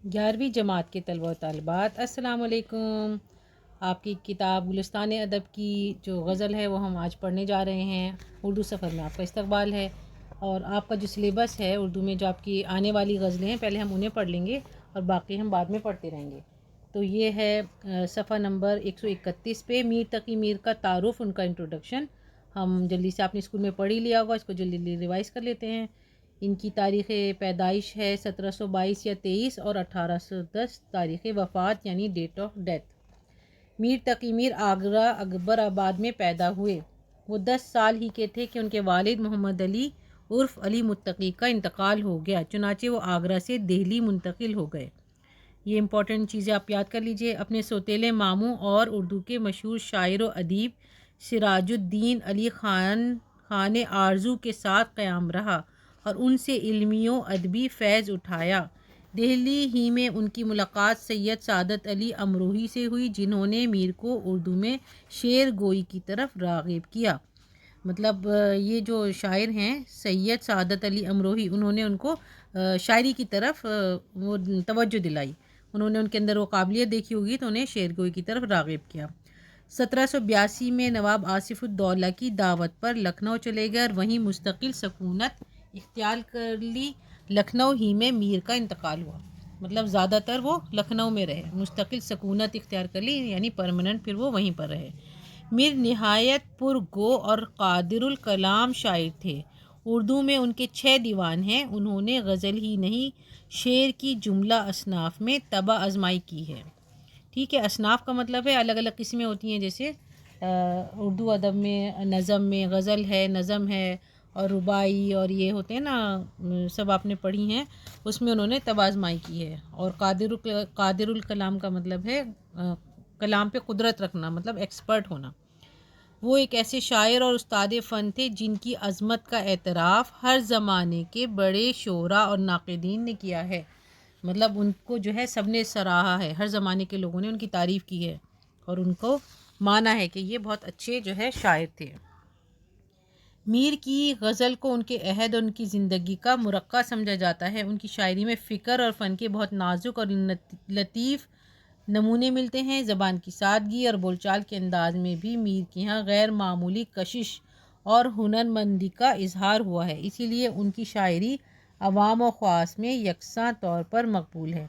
11ویں جماعت کے طلبہ و طالبات السلام علیکم۔ آپ کی کتاب گلستان ادب کی جو غزل ہے وہ ہم آج پڑھنے جا رہے ہیں۔ اردو سفر میں آپ کا استقبال ہے، اور آپ کا جو سلیبس ہے اردو میں جو آپ کی آنے والی غزلیں ہیں پہلے ہم انہیں پڑھ لیں گے اور باقی ہم بعد میں پڑھتے رہیں گے۔ تو یہ ہے صفحہ نمبر 131 پہ میر تقی میر کا تعارف، ان کا انٹروڈکشن۔ ہم جلدی سے، آپ نے اسکول میں پڑھ ہی لیا ہوگا، اس کو جلدی ریوائز کر لیتے ہیں۔ ان کی تاریخ پیدائش ہے 1722 یا 23 اور 1810 تاریخ وفات یعنی date of death. Mir Taqi Mir Agra اکبر آباد میں پیدا ہوئے۔ وہ 10 سال ہی کے تھے کہ ان کے والد محمد علی عرف علی متقی کا انتقال ہو گیا، چنانچہ وہ آگرہ سے دہلی منتقل ہو گئے۔ یہ امپورٹنٹ چیزیں آپ یاد کر لیجئے۔ اپنے سوتیلے ماموں اور اردو کے مشہور شاعر و ادیب سراج الدین علی خان آرزو کے ساتھ قیام رہا اور ان سے علمی و ادبی فیض اٹھایا۔ دہلی ہی میں ان کی ملاقات سید سعادت علی امروہی سے ہوئی، جنہوں نے میر کو اردو میں شعر گوئی کی طرف راغب کیا۔ مطلب یہ جو شاعر ہیں سید سعادت علی امروہی، انہوں نے ان کو شاعری کی طرف وہ توجہ دلائی، انہوں نے ان کے اندر وہ قابلیت دیکھی ہوگی تو انہیں شعر گوئی کی طرف راغب کیا۔ 1782 میں نواب آصف الدولہ کی دعوت پر لکھنؤ چلے گئے اور وہیں مستقل سکونت اختیار کر لی۔ لکھنؤ ہی میں میر کا انتقال ہوا، مطلب زیادہ تر وہ لکھنؤ میں رہے، مستقل سکونت اختیار کر لی یعنی پرماننٹ، پھر وہ وہیں پر رہے۔ میر نہایت پرگو اور قادر الکلام شاعر تھے۔ اردو میں ان کے 6 دیوان ہیں۔ انہوں نے غزل ہی نہیں، شعر کی جملہ اصناف میں طبع آزمائی کی ہے۔ ٹھیک ہے، اصناف کا مطلب ہے الگ الگ قسمیں ہوتی ہیں، جیسے اردو ادب میں نظم میں غزل ہے، نظم ہے، اور رباعی اور یہ ہوتے ہیں نا، سب آپ نے پڑھی ہیں، اس میں انہوں نے طبع آزمائی کی ہے۔ اور قادر الکلام کا مطلب ہے کلام پہ قدرت رکھنا، مطلب ایکسپرٹ ہونا۔ وہ ایک ایسے شاعر اور استاد فن تھے جن کی عظمت کا اعتراف ہر زمانے کے بڑے شعراء اور ناقدین نے کیا ہے۔ مطلب ان کو جو ہے سب نے سراہا ہے، ہر زمانے کے لوگوں نے ان کی تعریف کی ہے اور ان کو مانا ہے کہ یہ بہت اچھے جو ہے شاعر تھے۔ میر کی غزل کو ان کے عہد اور ان کی زندگی کا مرقع سمجھا جاتا ہے۔ ان کی شاعری میں فکر اور فن کے بہت نازک اور لطیف نمونے ملتے ہیں۔ زبان کی سادگی اور بول چال کے انداز میں بھی میر کے یہاں غیر معمولی کشش اور ہنرمندی کا اظہار ہوا ہے، اسی لیے ان کی شاعری عوام و خواص میں یکساں طور پر مقبول ہے۔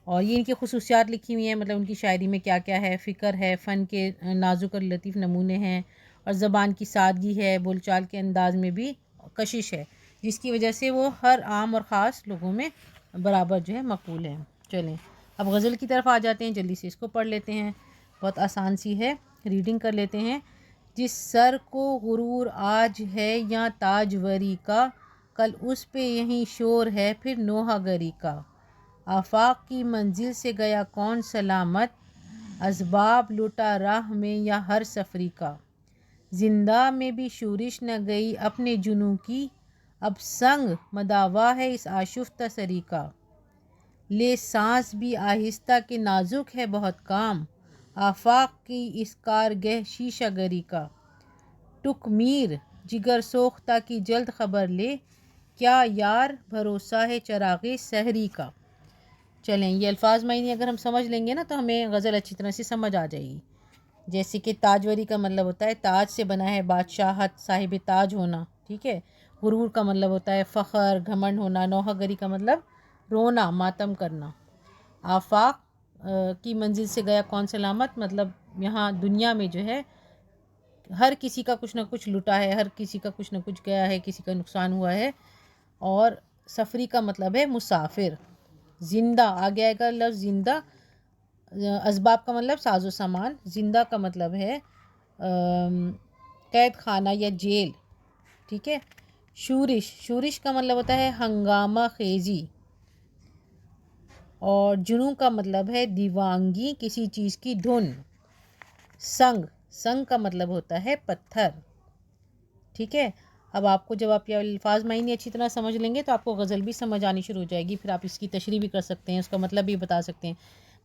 اور یہ ان کی خصوصیات لکھی ہوئی ہیں، مطلب ان کی شاعری میں کیا کیا ہے، فکر ہے، فن کے نازک اور لطیف نمونے ہیں، اور زبان کی سادگی ہے، بول چال کے انداز میں بھی کشش ہے، جس کی وجہ سے وہ ہر عام اور خاص لوگوں میں برابر جو ہے مقبول ہے۔ چلیں اب غزل کی طرف آ جاتے ہیں، جلدی سے اس کو پڑھ لیتے ہیں، بہت آسان سی ہے، ریڈنگ کر لیتے ہیں۔ جس سر کو غرور آج ہے یا تاجوری کا، کل اس پہ یہیں شور ہے پھر نوحہ گری کا۔ آفاق کی منزل سے گیا کون سلامت، اسباب لوٹا راہ میں یا ہر سفری کا۔ زندہ میں بھی شورش نہ گئی اپنے جنوں کی، اب سنگ مداوا ہے اس آشفتہ سری کا۔ لے سانس بھی آہستہ کہ نازک ہے بہت کام، آفاق کی اس کارگہ شیشہ گری کا۔ ٹک میر جگر سوختہ کی جلد خبر لے، کیا یار بھروسہ ہے چراغ سحری کا۔ چلیں یہ الفاظ معنی اگر ہم سمجھ لیں گے نا تو ہمیں غزل اچھی طرح سے سمجھ آ جائے گی۔ جیسے کہ تاجوری کا مطلب ہوتا ہے تاج سے بنا ہے بادشاہت، صاحب تاج ہونا، ٹھیک ہے۔ غرور کا مطلب ہوتا ہے فخر، گھمنڈ ہونا۔ نوحہ گری کا مطلب رونا، ماتم کرنا۔ آفاق کی منزل سے گیا کون سلامت، مطلب یہاں دنیا میں جو ہے ہر کسی کا کچھ نہ کچھ لٹا ہے، ہر کسی کا کچھ نہ کچھ گیا ہے، کسی کا نقصان ہوا ہے۔ اور سفری کا مطلب ہے مسافر۔ زندہ آگے آئے گا لفظ زندہ، اسباب کا مطلب ساز و سامان، زندہ کا مطلب ہے قید خانہ یا جیل، ٹھیک ہے۔ شورش کا مطلب ہوتا ہے ہنگامہ خیزی، اور جنوں کا مطلب ہے دیوانگی، کسی چیز کی دھن۔ سنگ کا مطلب ہوتا ہے پتھر، ٹھیک ہے۔ اب آپ کو جب آپ یہ الفاظ معنی اچھی طرح سمجھ لیں گے تو آپ کو غزل بھی سمجھ آنی شروع ہو جائے گی، پھر آپ اس کی تشریح بھی کر سکتے ہیں، اس کا مطلب بھی بتا سکتے ہیں۔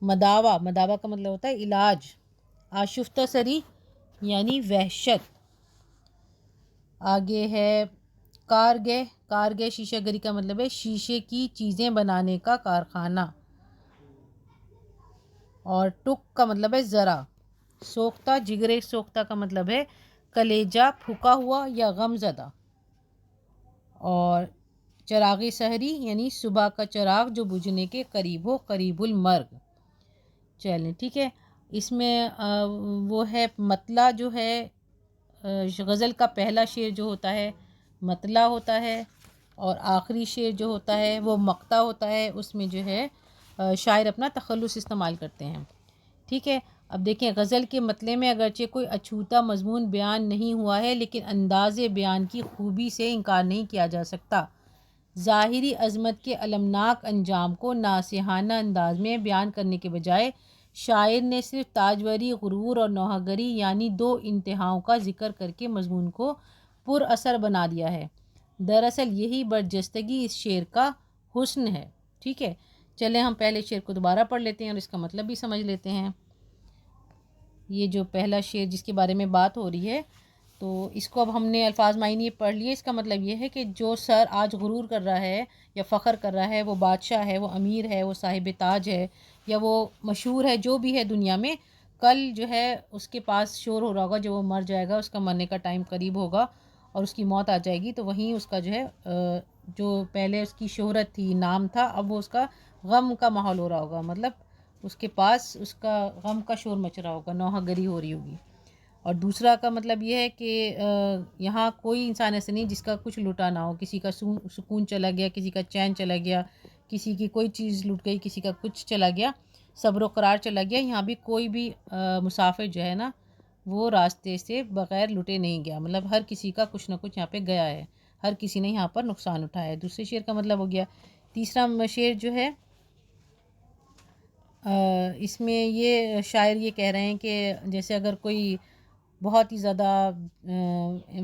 مداوا کا مطلب ہوتا ہے علاج۔ آشفتہ سری یعنی وحشت۔ آگے ہے کارگہ شیشہ گری کا مطلب ہے شیشے کی چیزیں بنانے کا کارخانہ۔ اور ٹک کا مطلب ہے ذرا، سوختہ جگرے سوختہ کا مطلب ہے کلیجہ پھکا ہوا یا غم زدہ، اور چراغ سحری یعنی صبح کا چراغ جو بجھنے کے قریب ہو، قریب المرگ۔ چلیں ٹھیک ہے، اس میں وہ ہے مطلع جو ہے، غزل کا پہلا شعر جو ہوتا ہے مطلع ہوتا ہے، اور آخری شعر جو ہوتا ہے وہ مقطع ہوتا ہے، اس میں جو ہے شاعر اپنا تخلص استعمال کرتے ہیں۔ ٹھیک ہے، اب دیکھیں غزل کے مطلع میں اگرچہ کوئی اچھوتا مضمون بیان نہیں ہوا ہے، لیکن انداز بیان کی خوبی سے انکار نہیں کیا جا سکتا۔ ظاہری عظمت کے المناک انجام کو ناصحانہ انداز میں بیان کرنے کے بجائے شاعر نے صرف تاجوری، غرور اور نوحہ گری یعنی دو انتہاؤں کا ذکر کر کے مضمون کو پر اثر بنا دیا ہے۔ دراصل یہی برجستگی اس شعر کا حسن ہے۔ ٹھیک ہے، چلیں ہم پہلے شعر کو دوبارہ پڑھ لیتے ہیں اور اس کا مطلب بھی سمجھ لیتے ہیں۔ یہ جو پہلا شعر جس کے بارے میں بات ہو رہی ہے، تو اس کو اب ہم نے الفاظ معنی پڑھ لیے۔ اس کا مطلب یہ ہے کہ جو سر آج غرور کر رہا ہے یا فخر کر رہا ہے، وہ بادشاہ ہے، وہ امیر ہے، وہ صاحب تاج ہے، یا وہ مشہور ہے، جو بھی ہے دنیا میں، کل جو ہے اس کے پاس شور ہو رہا ہوگا، جو وہ مر جائے گا، اس کا مرنے کا ٹائم قریب ہوگا اور اس کی موت آ جائے گی، تو وہیں اس کا جو ہے جو پہلے اس کی شہرت تھی، نام تھا، اب وہ اس کا غم کا ماحول ہو رہا ہوگا، مطلب اس کے پاس اس کا غم کا شور مچ رہا ہوگا، نوحہ گری ہو رہی ہوگی۔ اور دوسرا کا مطلب یہ ہے کہ یہاں کوئی انسان ایسا نہیں جس کا کچھ لوٹا نہ ہو، کسی کا سکون چلا گیا، کسی کا چین چلا گیا، کسی کی کوئی چیز لٹ گئی، کسی کا کچھ چلا گیا، صبر و قرار چلا گیا۔ یہاں بھی کوئی بھی مسافر جو ہے نا وہ راستے سے بغیر لٹے نہیں گیا، مطلب ہر کسی کا کچھ نہ کچھ یہاں پہ گیا ہے، ہر کسی نے یہاں پر نقصان اٹھایا ہے۔ دوسرے شعر کا مطلب ہو گیا۔ تیسرا شعر جو ہے اس میں یہ شاعر یہ کہہ رہے ہیں کہ جیسے اگر کوئی بہت ہی زیادہ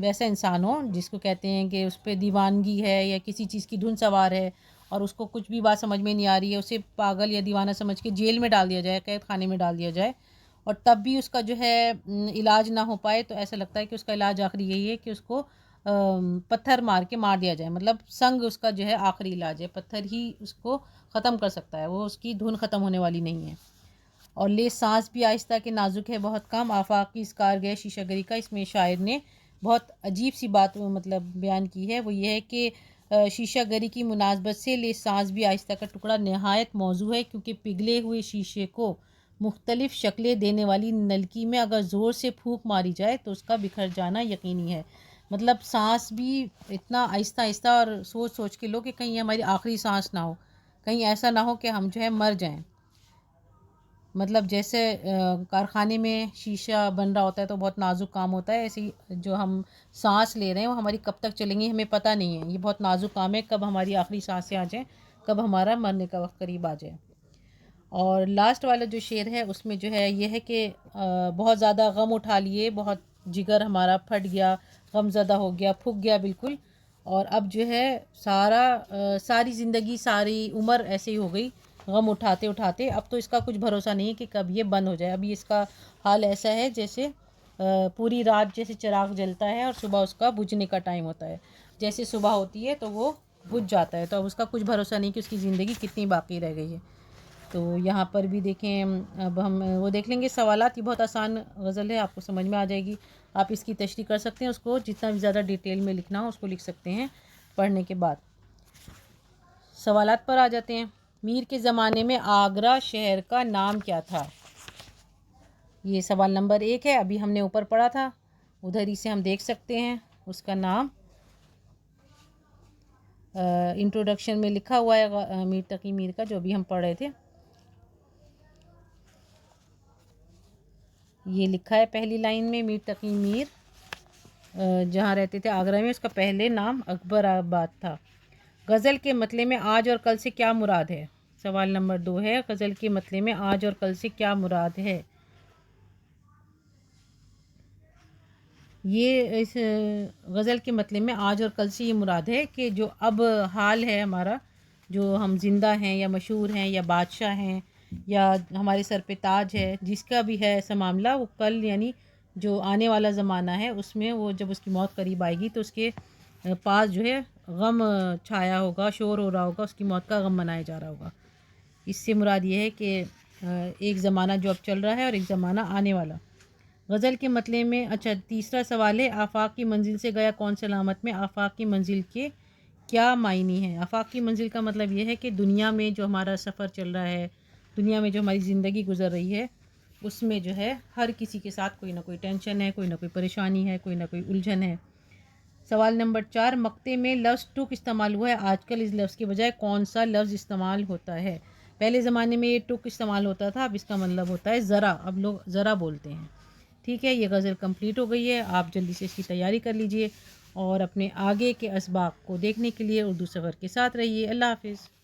ویسا انسان ہو جس کو کہتے ہیں کہ اس پہ دیوانگی ہے یا کسی چیز کی دھن سوار ہے اور اس کو کچھ بھی بات سمجھ میں نہیں آ رہی ہے، اسے پاگل یا دیوانہ سمجھ کے جیل میں ڈال دیا جائے، قید خانے میں ڈال دیا جائے، اور تب بھی اس کا جو ہے علاج نہ ہو پائے، تو ایسا لگتا ہے کہ اس کا علاج آخری یہی ہے کہ اس کو پتھر مار کے مار دیا جائے، مطلب سنگ اس کا جو ہے آخری علاج ہے، پتھر ہی اس کو ختم کر سکتا ہے، وہ اس کی دھن ختم ہونے والی نہیں ہے۔ اور لے سانس بھی آہستہ کہ نازک ہے بہت کم، آفاق کی اس کارگہ شیشہ گری کا، اس میں شاعر نے بہت عجیب سی بات مطلب بیان کی ہے، وہ یہ ہے کہ شیشہ گری کی مناسبت سے لے سانس بھی آہستہ کا ٹکڑا نہایت موزوں ہے، کیونکہ پگھلے ہوئے شیشے کو مختلف شکلیں دینے والی نلکی میں اگر زور سے پھونک ماری جائے تو اس کا بکھر جانا یقینی ہے۔ مطلب سانس بھی اتنا آہستہ آہستہ اور سوچ سوچ کے لو کہ کہیں ہماری آخری سانس نہ ہو، کہیں ایسا نہ ہو کہ ہم جو ہے مر جائیں۔ مطلب جیسے کارخانے میں شیشہ بن رہا ہوتا ہے تو بہت نازک کام ہوتا ہے، ایسے ہی جو ہم سانس لے رہے ہیں وہ ہماری کب تک چلیں گی ہمیں پتہ نہیں ہے، یہ بہت نازک کام ہے، کب ہماری آخری سانسیں آ جائیں، کب ہمارا مرنے کا وقت قریب آ جائے۔ اور لاسٹ والا جو شعر ہے اس میں جو ہے یہ ہے کہ بہت زیادہ غم اٹھا لیے، بہت جگر ہمارا پھٹ گیا، غم زدہ ہو گیا، پھک گیا بالکل، اور اب جو ہے ساری زندگی ساری عمر ایسے ہی ہو گئی غم اٹھاتے اٹھاتے، اب تو اس کا کچھ بھروسہ نہیں کہ کب یہ بند ہو جائے، ابھی اس کا حال ایسا ہے جیسے پوری رات جیسے چراغ جلتا ہے اور صبح اس کا بجھنے کا ٹائم ہوتا ہے، جیسے صبح ہوتی ہے تو وہ بجھ جاتا ہے، تو اب اس کا کچھ بھروسہ نہیں کہ اس کی زندگی کتنی باقی رہ گئی ہے۔ تو یہاں پر بھی دیکھیں، اب ہم وہ دیکھ لیں گے سوالات، یہ بہت آسان غزل ہے، آپ کو سمجھ میں آ جائے گی، آپ اس کی تشریح کر سکتے ہیں، اس کو جتنا بھی زیادہ ڈیٹیل میں لکھنا ہو اس کو لکھ سکتے ہیں پڑھنے کے بعد۔ سوالات پر آ جاتے ہیں۔ میر کے زمانے میں آگرہ شہر کا نام کیا تھا؟ یہ سوال نمبر 1 ہے، ابھی ہم نے اوپر پڑھا تھا، ادھر ہی سے ہم دیکھ سکتے ہیں، اس کا نام انٹروڈکشن میں لکھا ہوا ہے میر تقی میر کا، جو ابھی ہم پڑھ رہے تھے، یہ لکھا ہے پہلی لائن میں، میر تقی میر جہاں رہتے تھے آگرہ میں، اس کا پہلے نام اکبر آباد تھا۔ غزل کے مطلع میں آج اور کل سے کیا مراد ہے؟ سوال نمبر 2 ہے، غزل کے مطلع میں آج اور کل سے کیا مراد ہے؟ یہ اس غزل کے مطلع میں آج اور کل سے یہ مراد ہے کہ جو اب حال ہے ہمارا، جو ہم زندہ ہیں یا مشہور ہیں یا بادشاہ ہیں یا ہمارے سر پہ تاج ہے، جس کا بھی ہے ایسا معاملہ، وہ کل یعنی جو آنے والا زمانہ ہے اس میں وہ جب اس کی موت قریب آئے گی تو اس کے پاس جو ہے غم چھایا ہوگا، شور ہو رہا ہوگا، اس کی موت کا غم منایا جا رہا ہوگا۔ اس سے مراد یہ ہے کہ ایک زمانہ جو اب چل رہا ہے اور ایک زمانہ آنے والا۔ غزل کے مطلع میں اچھا تیسرا سوال ہے، آفاق کی منزل سے گیا کون سلامت میں، آفاق کی منزل کے کیا معنی ہیں؟ آفاق کی منزل کا مطلب یہ ہے کہ دنیا میں جو ہمارا سفر چل رہا ہے، دنیا میں جو ہماری زندگی گزر رہی ہے، اس میں جو ہے ہر کسی کے ساتھ کوئی نہ کوئی ٹینشن ہے، کوئی نہ کوئی پریشانی ہے، کوئی نہ کوئی الجھن ہے۔ سوال نمبر 4، مقطع میں لفظ ٹک استعمال ہوا ہے، آج کل اس لفظ کے بجائے کون سا لفظ استعمال ہوتا ہے؟ پہلے زمانے میں یہ ٹک استعمال ہوتا تھا، اب اس کا مطلب ہوتا ہے ذرا، اب لوگ ذرا بولتے ہیں۔ ٹھیک ہے، یہ غزل کمپلیٹ ہو گئی ہے، آپ جلدی سے اس کی تیاری کر لیجئے اور اپنے آگے کے اسباق کو دیکھنے کے لیے اردو سفر کے ساتھ رہیے۔ اللہ حافظ۔